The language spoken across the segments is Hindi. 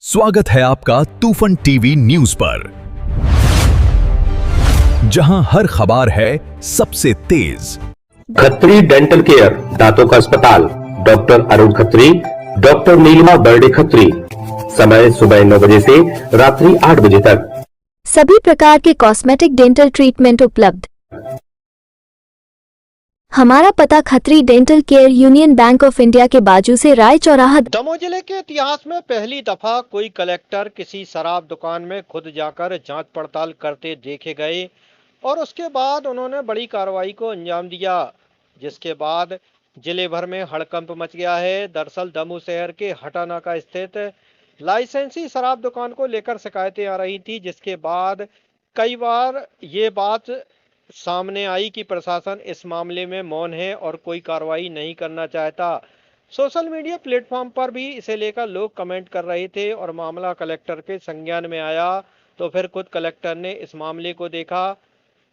स्वागत है आपका तूफान टीवी न्यूज पर, जहां हर खबर है सबसे तेज। खत्री डेंटल केयर, दांतों का अस्पताल, डॉक्टर अरुण खत्री, डॉक्टर नीलिमा बर्डे खत्री। समय सुबह 9 बजे से रात्रि 8 बजे तक। सभी प्रकार के कॉस्मेटिक डेंटल ट्रीटमेंट उपलब्ध। हमारा पता Khatri dental care, union bank of India के बाजू से राय चौराहा। दमोह जिले के इतिहास में पहली दफा कोई कलेक्टर किसी शराब दुकान में खुद जाकर जांच पड़ताल करते देखे गए और उसके बाद उन्होंने बड़ी कार्रवाई को अंजाम दिया, जिसके बाद जिले भर में हड़कंप मच गया है। दरअसल दमोह शहर के हटानाका स्थित लाइसेंसी शराब दुकान को लेकर शिकायतें आ रही थी, जिसके बाद कई बार ये बात सामने आई कि प्रशासन इस मामले में मौन है और कोई कार्रवाई नहीं करना चाहता। सोशल मीडिया प्लेटफॉर्म पर भी इसे लेकर लोग कमेंट कर रहे थे और मामला कलेक्टर के संज्ञान में आया तो फिर खुद कलेक्टर ने इस मामले को देखा।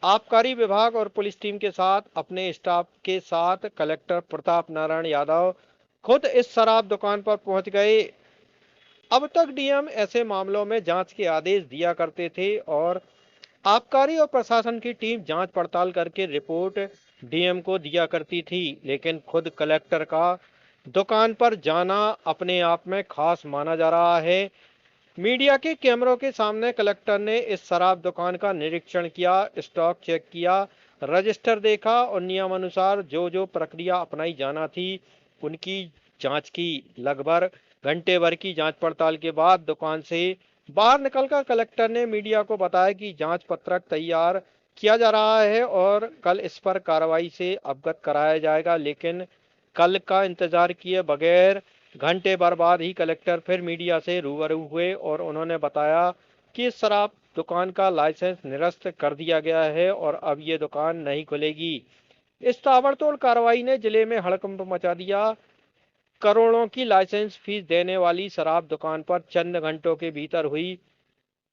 आबकारी विभाग और पुलिस टीम के साथ अपने स्टाफ के साथ कलेक्टर प्रताप नारायण यादव खुद इस शराब दुकान पर पहुंच गए। अब तक डीएम ऐसे मामलों में जांच के आदेश दिया करते थे और आबकारी और प्रशासन की टीम जांच पड़ताल करके रिपोर्ट डीएम को दिया करती थी, लेकिन खुद कलेक्टर का दुकान पर जाना अपने आप में खास माना जा रहा है। मीडिया के कैमरों के सामने कलेक्टर ने इस शराब दुकान का निरीक्षण किया, स्टॉक चेक किया, रजिस्टर देखा और नियमानुसार जो जो प्रक्रिया अपनाई जाना थी उनकी जांच की। लगभग घंटे भर की जांच पड़ताल के बाद दुकान से बाहर निकलकर कलेक्टर ने मीडिया को बताया कि जांच पत्रक तैयार किया जा रहा है और कल इस पर कार्रवाई से अवगत कराया जाएगा। लेकिन कल का इंतजार किए बगैर घंटे भर बाद ही कलेक्टर फिर मीडिया से रूबरू हुए और उन्होंने बताया कि इस शराब दुकान का लाइसेंस निरस्त कर दिया गया है और अब ये दुकान नहीं खुलेगी। इस ताबड़तोड़ कार्रवाई ने जिले में हड़कंप मचा दिया। करोड़ों की लाइसेंस फीस देने वाली शराब दुकान पर चंद घंटों के भीतर हुई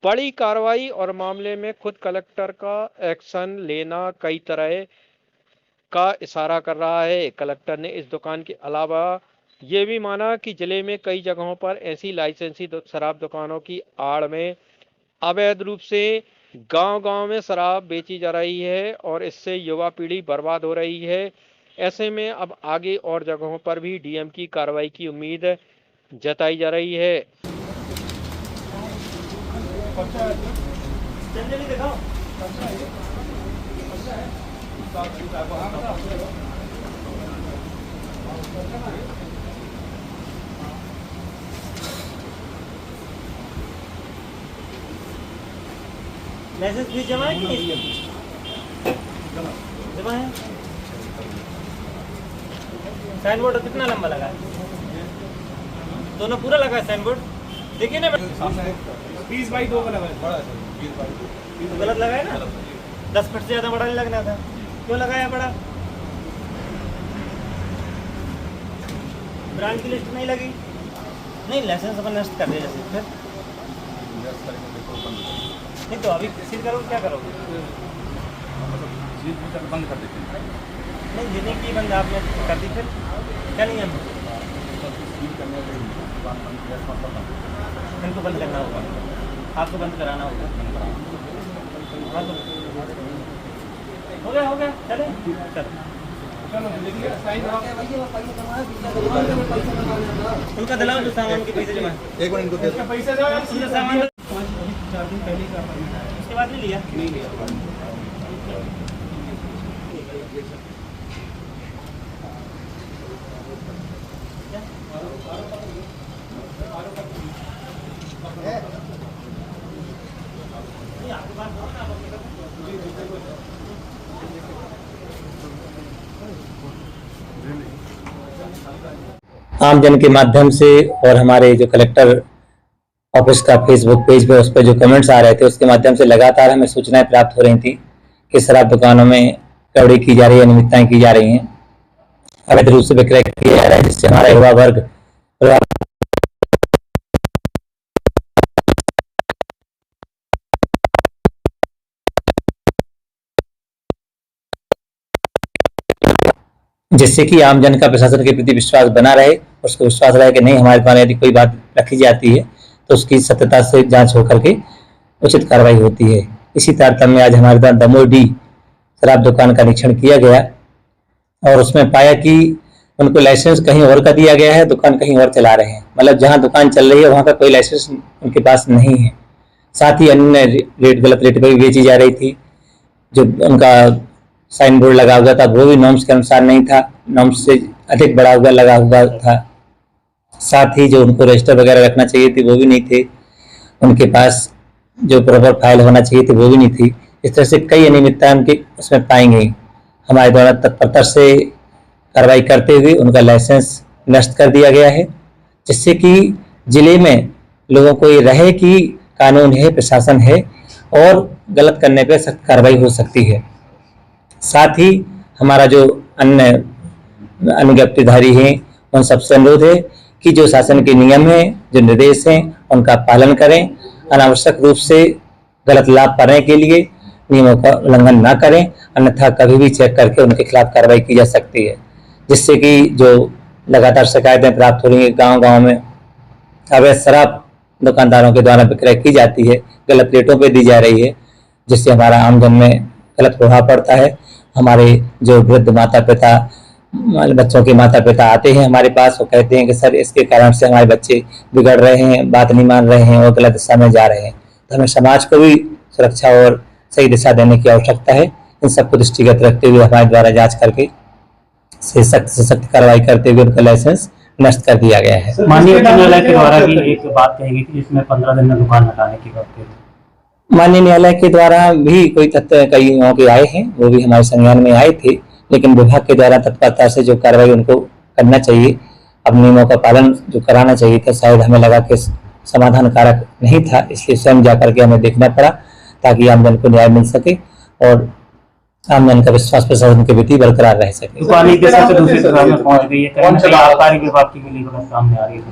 बड़ी कार्रवाई और मामले में खुद कलेक्टर का एक्शन लेना कई तरह का इशारा कर रहा है। कलेक्टर ने इस दुकान के अलावा ये भी माना कि जिले में कई जगहों पर ऐसी लाइसेंसी शराब दुकानों की आड़ में अवैध रूप से गांव-गांव में शराब बेची जा रही है और इससे युवा पीढ़ी बर्बाद हो रही है। ऐसे में अब आगे और जगहों पर भी डीएम की कार्रवाई की उम्मीद जताई जा रही है। लाइसेंस फीस जमा है कि नहीं? जमा है। साइन बोर्ड कितना लंबा लगा है? दोनों पूरा लगा है साइन बोर्ड, देखिए ना। 20/2 का लगा है, बड़ा है। गलत लगा है ना, 10 फीट से ज़्यादा बड़ा नहीं लगना था। क्यों लगाया बड़ा? ब्रांड की लिस्ट नहीं लगी, नहीं लाइसेंस अपन नष्ट कर दिया जैसे। फिर नहीं तो अभी सील करोगे, क्या करोगे? बंद कर देते हैं। नहीं जितने की बंद आपने कर दी, फिर क्या नहीं है? इनको बंद करना होगा, आपको बंद कराना होगा। हाँ तो हो गया चले उनका दिलाओ जो सामान के पैसे जमा। एक बार इनको पैसे दो, सामान 4 दिन पहले का, उसके बाद नहीं लिया। आम जन के माध्यम से और हमारे जो कलेक्टर ऑफिस का फेसबुक पेज पे उस पर जो कमेंट्स आ रहे थे उसके माध्यम से लगातार हमें सूचनाएं प्राप्त हो रही थी कि शराब दुकानों में गड़बड़ी की जा रही है, अनियमितताएं की जा रही हैं, अवैध रूप से विक्रय किया जा रहा है, जिससे हमारा युवा वर्ग जिससे कि आम जन का प्रशासन के प्रति विश्वास बना रहे, उसको विश्वास रहे कि नहीं हमारे द्वारा यदि कोई बात रखी जाती है तो उसकी सत्यता से जांच होकर के उचित कार्रवाई होती है। इसी तारतम्य में आज हमारे द्वारा दमोह शराब दुकान का निरीक्षण किया गया और उसमें पाया कि उनको लाइसेंस कहीं और का दिया गया है, दुकान कहीं और चला रहे हैं। मतलब जहां दुकान चल रही है वहां का कोई लाइसेंस उनके पास नहीं है। साथ ही अन्य रेट, गलत रेट पर भी बेची जा रही थी। जो उनका साइन बोर्ड लगा हुआ था वो भी नॉर्म्स के अनुसार नहीं था, नॉर्म्स से अधिक बढ़ा हुआ लगा हुआ था। साथ ही जो उनको रजिस्टर वगैरह रखना चाहिए थी वो भी नहीं थे उनके पास, जो प्रॉपर फाइल होना चाहिए थी वो भी नहीं थी। इस तरह से कई अनियमितताएं उनके उसमें पाई गई। हमारे द्वारा तत्परता से कार्रवाई करते हुए उनका लाइसेंस नष्ट कर दिया गया है, जिससे कि जिले में लोगों को ये रहे कि कानून है, प्रशासन है और गलत करने पर सख्त कार्रवाई हो सकती है। साथ ही हमारा जो अन्य अनुज्ञप्तिधारी हैं उन सबसे अनुरोध है कि जो शासन के नियम हैं, जो निर्देश हैं, उनका पालन करें। अनावश्यक रूप से गलत लाभ पाने के लिए नियमों का उल्लंघन न करें, अन्यथा कभी भी चेक करके उनके खिलाफ कार्रवाई की जा सकती है। जिससे कि जो लगातार शिकायतें प्राप्त हो रही है, गांव-गांव में अवैध शराब दुकानदारों के द्वारा विक्रय की जाती है, गलत रेटों पे दी जा रही है, जिससे हमारा आमजन में गलत प्रभाव पड़ता है। हमारे जो वृद्ध माता पिता, बच्चों के माता पिता आते हैं हमारे पास, वो कहते हैं कि सर इसके कारण से हमारे बच्चे बिगड़ रहे हैं, बात नहीं मान रहे हैं और गलत दिशा में जा रहे हैं। तो हमें समाज को भी सुरक्षा और सही दिशा देने की आवश्यकता है। इन सबको दृष्टिगत रखते हुए हमारे द्वारा जांच करके से सख्त कार्रवाई करते हुए उनका लाइसेंस नष्ट कर दिया गया है। माननीय उच्च न्यायालय के द्वारा भी एक बात कही गई थी जिसमें 15 दिन में दुकान हटाने की बात कही। माननीय न्यायालय के द्वारा भी कोई तथ्य कई के आए हैं, वो भी हमारे संज्ञान में आए थे, लेकिन विभाग के द्वारा तत्परता से जो कार्रवाई उनको करना चाहिए, अब नियमों का पालन जो कराना चाहिए था, शायद हमें लगा कि समाधान कारक नहीं था, इसलिए स्वयं जाकर के हमें देखना पड़ा ताकि आमजन को न्याय मिल सके और आमजन का विश्वास प्रशासन के प्रति बरकरार रह सके। दुकान एक जगह से दूसरी जगह में पहुंच गई है, कहीं ना कहीं आबकारी विभाग की मिलीभगत सामने आ रही है।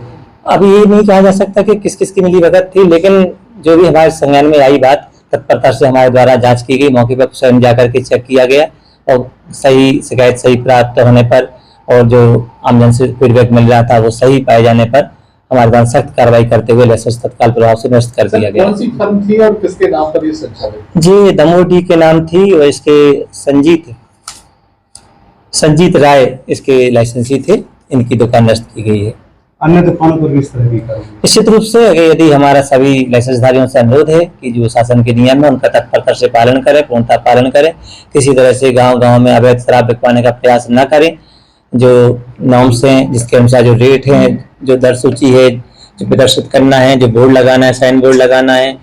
अभी ये नहीं कहा जा सकता कि किस किस की मिलीभगत थी, लेकिन जो भी हमारे संज्ञान में आई बात, तत्परता से हमारे द्वारा जांच की गई, मौके पर स्वयं जाकर के चेक किया गया और सही शिकायत सही प्राप्त होने पर और जो आमजन से फीडबैक मिल रहा था वो सही पाए जाने पर हमारे द्वारा सख्त कार्रवाई करते हुए लाइसेंस तत्काल प्रभाव से नष्ट कर दिया गया। कौन सी फर्म थी और किसके नाम पर ये संचालित? जी दमोह के नाम थी और इसके संजीत राय इसके लाइसेंसी थे, इनकी दुकान नष्ट की गई है। अन्य दुकानों पर भी इस तरह की कार्रवाई? निश्चित रूप से यदि हमारा सभी लाइसेंसधारियों से अनुरोध है कि जो शासन के नियम है उनका तत्परता से पालन करें, पूर्णतः पालन करें, किसी तरह से गांव-गांव में अवैध शराब बिकवाने का प्रयास न करें। जो नॉर्म्स हैं, जिसके अनुसार जो रेट हैं, जो दर सूची है, जो प्रदर्शित करना है, जो बोर्ड लगाना है, साइन बोर्ड लगाना है,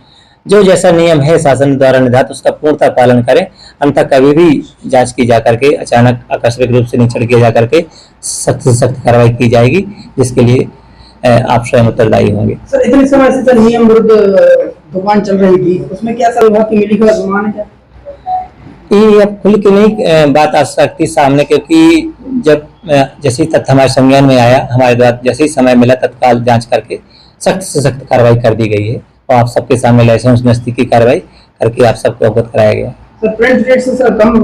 जो जैसा नियम है शासन द्वारा निर्धारित उसका पूर्णतः पालन करें। अन्यथा कभी भी जांच की जाकर के अचानक आकस्मिक रूप से निरीक्षण किया जाकर के सख्त से सख्त कार्रवाई की जाएगी, जिसके लिए आप स्वयं उत्तरदायी होंगे। सर इतने समय से सर नियम विरुद्ध दुकान चल रही थी, उसमें क्या सर विभाग की मिलीभगत अनुमान है क्या? ये अब खुल के नहीं बात आ सकती सामने, क्योंकि जब जैसे ही तथ्य हमारे संज्ञान में आया, हमारे द्वारा जैसे ही समय मिला तत्काल जांच करके सख्त से सख्त कार्रवाई कर दी गई है और आप सबके सामने लाइसेंस नस्ती की कार्रवाई करके आप सबको अवगत कराया गया। सर प्रिंट रेट से सर कम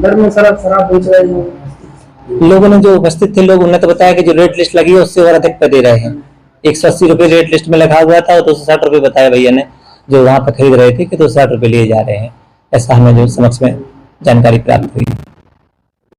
दर में शराब बेच रहे हैं लोगों ने जो उपस्थित थे लोग, उन्होंने तो बताया कि जो रेट लिस्ट लगी है उससे और अधिक पे दे रहे हैं। 180 रुपये रेट लिस्ट में लिखा हुआ था और 260 रुपये बताया भैया ने जो वहाँ पर खरीद रहे थे कि 260 रुपये लिए जा रहे हैं। ऐसा हमें जो समझ में जानकारी प्राप्त हुई।